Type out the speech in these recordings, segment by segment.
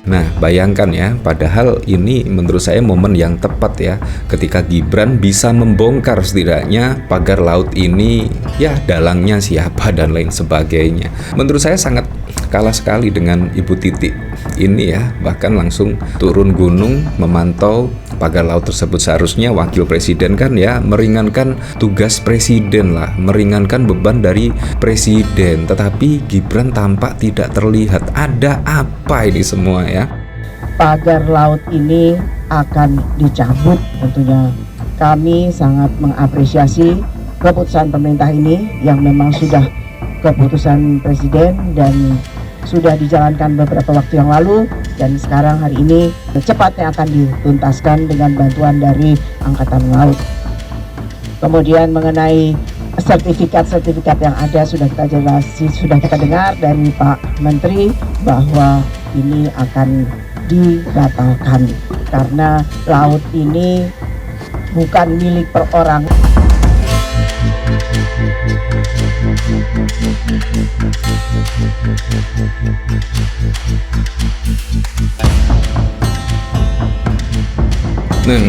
Nah, bayangkan ya, padahal ini menurut saya momen yang tepat ya, ketika Gibran bisa membongkar setidaknya pagar laut ini, ya dalangnya siapa dan lain sebagainya. Menurut saya sangat kalah sekali dengan Ibu Titi ini ya, bahkan langsung turun gunung memantau pagar laut tersebut. Seharusnya wakil presiden kan ya meringankan tugas presiden lah, meringankan beban dari presiden, tetapi Gibran tampak tidak terlihat. Ada apa ini semua ya? Pagar laut ini akan dicabut tentunya. Kami sangat mengapresiasi keputusan pemerintah ini yang memang sudah keputusan presiden dan sudah dijalankan beberapa waktu yang lalu, dan sekarang hari ini cepatnya akan dituntaskan dengan bantuan dari Angkatan Laut. Kemudian mengenai sertifikat yang ada sudah kita jelaskan, sudah kita dengar dari Pak Menteri bahwa ini akan dibatalkan karena laut ini bukan milik perorangan. Nah,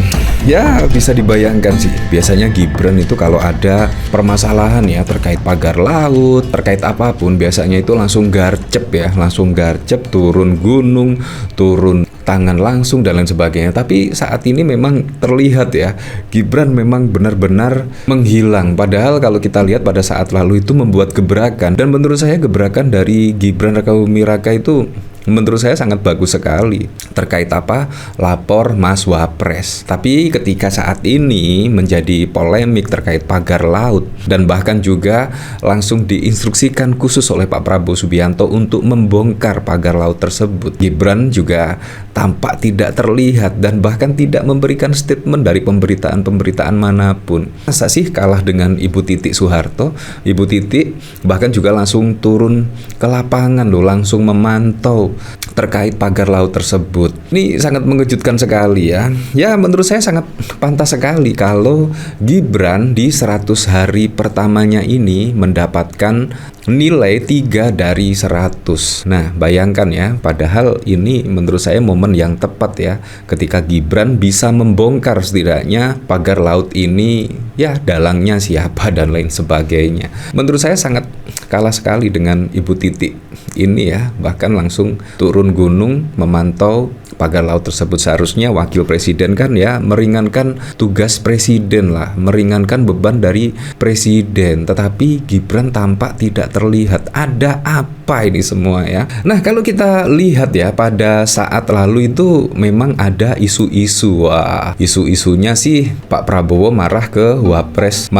ya bisa dibayangkan sih, biasanya Gibran itu kalau ada permasalahan ya terkait pagar laut, terkait apapun, biasanya itu langsung garcep ya, langsung garcep, turun gunung, turun tangan langsung dan lain sebagainya. Tapi saat ini memang terlihat ya, Gibran memang benar-benar menghilang. Padahal kalau kita lihat pada saat lalu itu membuat gebrakan, dan menurut saya gebrakan dari Gibran Rakabumi Raka itu menurut saya sangat bagus sekali. Terkait apa? Lapor Mas Wapres. Tapi ketika saat ini menjadi polemik terkait pagar laut, dan bahkan juga langsung diinstruksikan khusus oleh Pak Prabowo Subianto untuk membongkar pagar laut tersebut, Gibran juga tampak tidak terlihat dan bahkan tidak memberikan statement dari pemberitaan-pemberitaan manapun. Masa sih kalah dengan Ibu Titi Soeharto? Ibu Titi bahkan juga langsung turun ke lapangan loh, langsung memantau terkait pagar laut tersebut. Ini sangat mengejutkan sekali ya. Ya menurut saya sangat pantas sekali kalau Gibran di 100 hari pertamanya ini mendapatkan nilai 3 dari 100. Nah bayangkan ya, padahal ini menurut saya momen yang tepat ya, ketika Gibran bisa membongkar setidaknya pagar laut ini, ya dalangnya siapa dan lain sebagainya. Menurut saya sangat kalah sekali dengan Ibu Titi ini ya, bahkan langsung turun gunung memantau pagar laut tersebut. Seharusnya wakil presiden kan ya meringankan tugas presiden lah, meringankan beban dari presiden, tetapi Gibran tampak tidak terlihat. Ada apa ini semua ya? Nah kalau kita lihat ya, pada saat lalu itu memang ada isu-isu. Wah, isu-isunya sih Pak Prabowo marah ke Wapres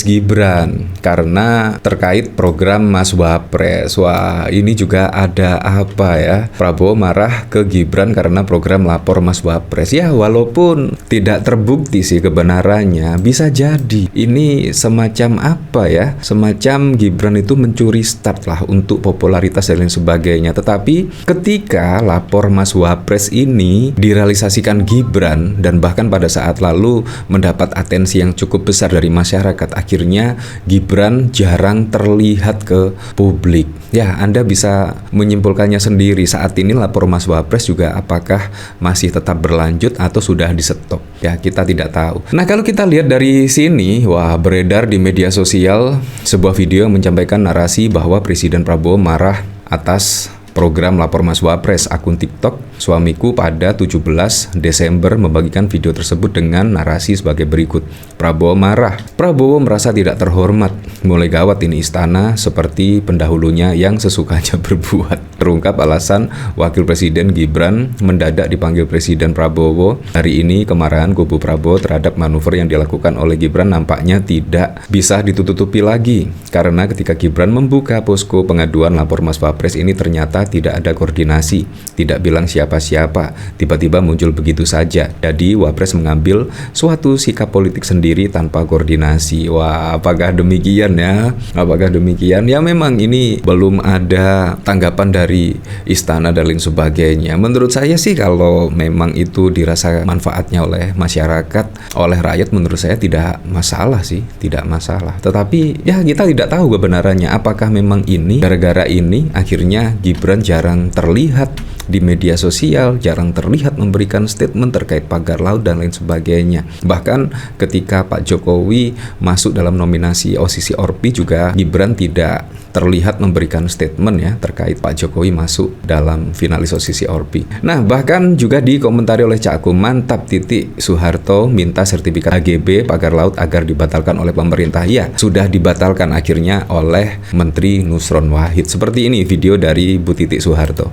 Gibran karena terkait program Mas Wapres. Wah, ini juga ada apa ya? Prabowo marah ke Gibran karena program lapor Mas Wapres. Ya walaupun tidak terbukti sih kebenarannya, bisa jadi ini semacam apa ya, semacam Gibran itu mencuri start lah untuk popularitas dan lain sebagainya. Tetapi ketika lapor Mas Wapres ini direalisasikan Gibran, dan bahkan pada saat lalu mendapat atensi yang cukup besar dari masyarakat, akhirnya Gibran jarang terlihat ke publik. Ya Anda bisa menyimpulkannya sendiri. Saat ini lapor Mas Wapres juga apakah masih tetap berlanjut atau sudah di stop, ya kita tidak tahu. Nah kalau kita lihat dari sini, wah beredar di media sosial sebuah video yang menyampaikan narasi bahwa Presiden Prabowo marah atas program lapor Mas Wapres. Akun TikTok suamiku pada 17 Desember membagikan video tersebut dengan narasi sebagai berikut. Prabowo marah. Prabowo merasa tidak terhormat. Mulai gawat ini istana seperti pendahulunya yang sesukanya berbuat. Terungkap alasan Wakil Presiden Gibran mendadak dipanggil Presiden Prabowo. Hari ini kemarahan kubu Prabowo terhadap manuver yang dilakukan oleh Gibran nampaknya tidak bisa ditutupi lagi. Karena ketika Gibran membuka posko pengaduan lapor Mas Wapres ini ternyata tidak ada koordinasi, tidak bilang siapa-siapa, tiba-tiba muncul begitu saja. Jadi Wapres mengambil suatu sikap politik sendiri tanpa koordinasi. Wah, apakah demikian ya? Apakah demikian? Ya memang ini belum ada tanggapan dari istana dan lain sebagainya. Menurut saya sih kalau memang itu dirasa manfaatnya oleh masyarakat, oleh rakyat, menurut saya tidak masalah sih, tidak masalah. Tetapi ya kita tidak tahu kebenarannya, apakah memang ini gara-gara ini akhirnya Gibran jarang terlihat di media sosial, jarang terlihat memberikan statement terkait pagar laut dan lain sebagainya. Bahkan ketika Pak Jokowi masuk dalam nominasi OSISI ORPI juga Gibran tidak terlihat memberikan statement ya terkait Pak Jokowi masuk dalam finalis OSISI ORPI. Nah, bahkan juga dikomentari oleh Cak Akum, mantap titik Soeharto minta sertifikat HGB pagar laut agar dibatalkan oleh pemerintah. Ya, sudah dibatalkan akhirnya oleh Menteri Nusron Wahid. Seperti ini video dari Bu Titik Soeharto.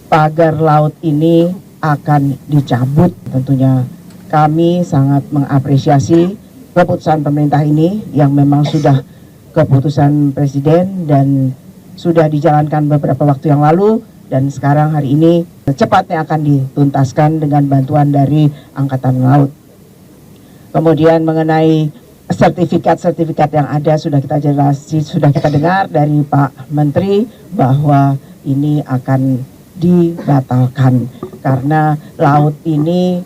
Pagar laut ini akan dicabut tentunya. Kami sangat mengapresiasi keputusan pemerintah ini yang memang sudah keputusan Presiden dan sudah dijalankan beberapa waktu yang lalu, dan sekarang hari ini cepatnya akan dituntaskan dengan bantuan dari Angkatan Laut. Kemudian mengenai sertifikat yang ada sudah kita dengar dari Pak Menteri bahwa ini akan dibatalkan karena laut ini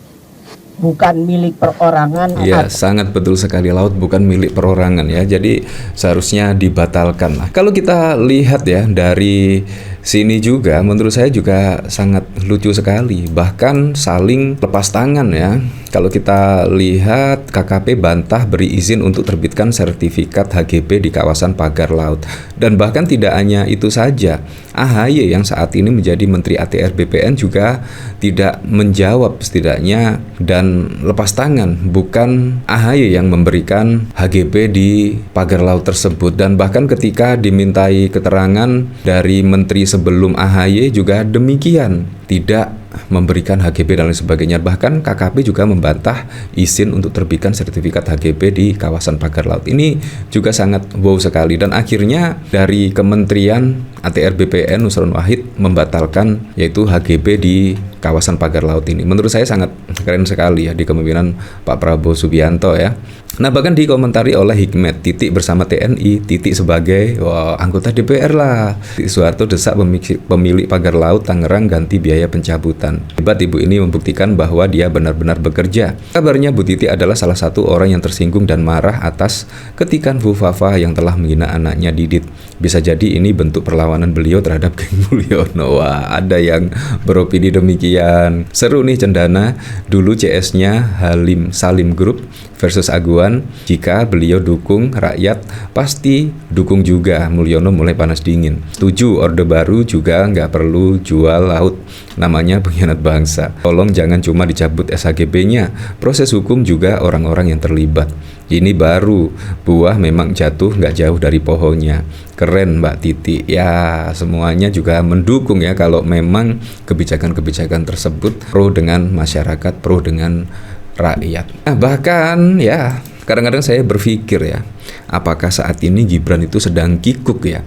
bukan milik perorangan. Ya, sangat betul sekali, laut bukan milik perorangan ya. Jadi seharusnya dibatalkan lah. Kalau kita lihat ya dari sini juga menurut saya juga sangat lucu sekali. Bahkan saling lepas tangan ya. Kalau kita lihat KKP bantah beri izin untuk terbitkan sertifikat HGB di kawasan pagar laut. Dan bahkan tidak hanya itu saja, AHY yang saat ini menjadi Menteri ATR BPN juga tidak menjawab setidaknya dan lepas tangan. Bukan AHY yang memberikan HGB di pagar laut tersebut. Dan bahkan ketika dimintai keterangan dari Menteri sebelum AHY juga demikian, tidak memberikan HGB dan lain sebagainya. Bahkan KKP juga membantah izin untuk terbitkan sertifikat HGB di kawasan pagar laut. Ini juga sangat wow sekali, dan akhirnya dari Kementerian ATR BPN Nusron Wahid membatalkan yaitu HGB di kawasan pagar laut ini. Menurut saya sangat keren sekali ya di kepemimpinan Pak Prabowo Subianto ya. Nah, bahkan dikomentari oleh Hikmet, Titik bersama TNI, Titik sebagai anggota DPR lah. Titik Soeharto desak pemilik pagar laut Tangerang ganti biaya pencabutan. Hebat ibu ini membuktikan bahwa dia benar-benar bekerja. Kabarnya Bu Titik adalah salah satu orang yang tersinggung dan marah atas ketikan Bu Fafa yang telah menghina anaknya Didit. Bisa jadi ini bentuk perlawanan beliau terhadap Geng Mulyono. Wah, ada yang beropini demikian. Seru nih Cendana. Dulu CS-nya Halim Salim Group versus Aguan. Jika beliau dukung rakyat, pasti dukung juga. Mulyono mulai panas dingin. Setuju, Orde Baru juga nggak perlu jual laut. Namanya pengkhianat bangsa. Tolong jangan cuma dicabut SHGB-nya. Proses hukum juga orang-orang yang terlibat. Ini baru, buah memang jatuh nggak jauh dari pohonnya. Keren Mbak Titi. Ya, semuanya juga mendukung ya kalau memang kebijakan-kebijakan tersebut pro dengan masyarakat, pro dengan rakyat. Nah, bahkan ya kadang-kadang saya berpikir ya, apakah saat ini Gibran itu sedang kikuk ya,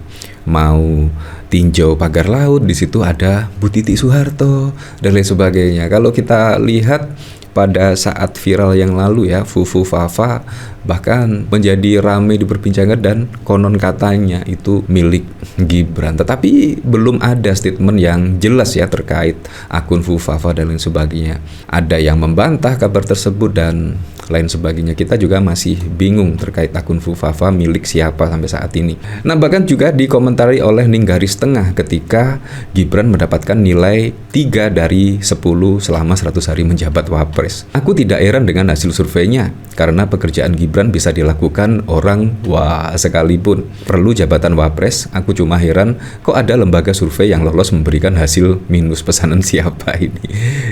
mau tinjau pagar laut, di situ ada Bu Titik Soeharto dan lain sebagainya. Kalau kita lihat pada saat viral yang lalu ya, Fufu Fafa bahkan menjadi ramai diperbincangkan dan konon katanya itu milik Gibran. Tetapi belum ada statement yang jelas ya terkait akun Fufu Fafa dan lain sebagainya. Ada yang membantah kabar tersebut dan lain sebagainya. Kita juga masih bingung terkait akun Fufu Fafa milik siapa sampai saat ini. Nah, bahkan juga dikomentari oleh Ninggaris Tengah ketika Gibran mendapatkan nilai 3 dari 10 selama 100 hari menjabat Wapres. Aku tidak heran dengan hasil surveinya karena pekerjaan Gibran bisa dilakukan orang sekalipun. Perlu jabatan Wapres, aku cuma heran kok ada lembaga survei yang lolos memberikan hasil minus. Pesanan siapa ini?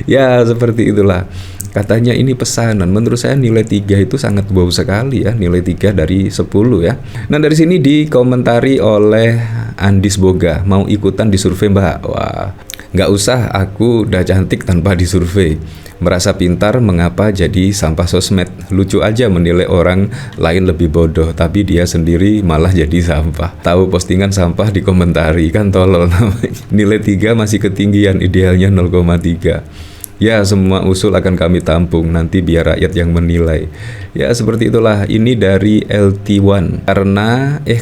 Ya, seperti itulah. Katanya ini pesanan. Menurut saya nilai 3 itu sangat wow sekali ya. Nilai 3 dari 10 ya. Nah, dari sini dikomentari oleh Andis Boga, mau ikutan disurvei Mbak? Wah, nggak usah, aku udah cantik tanpa disurvei. Merasa pintar mengapa jadi sampah sosmed. Lucu aja menilai orang lain lebih bodoh, tapi dia sendiri malah jadi sampah. Tahu postingan sampah dikomentari, kan tolol namanya. Nilai 3 masih ketinggian, idealnya 0,3. Ya, semua usul akan kami tampung, nanti biar rakyat yang menilai. Ya, seperti itulah. Ini dari LT1.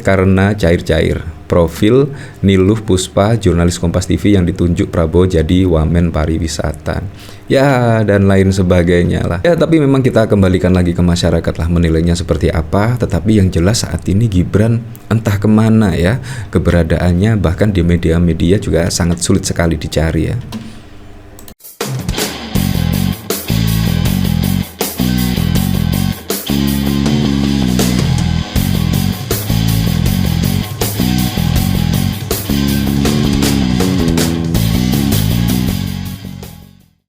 Karena cair-cair. Profil Niluh Puspa, jurnalis Kompas TV yang ditunjuk Prabowo jadi wamen pariwisata. Ya, dan lain sebagainya lah. Ya, tapi memang kita kembalikan lagi ke masyarakat lah menilainya seperti apa. Tetapi yang jelas saat ini Gibran entah kemana ya keberadaannya, bahkan di media-media juga sangat sulit sekali dicari ya.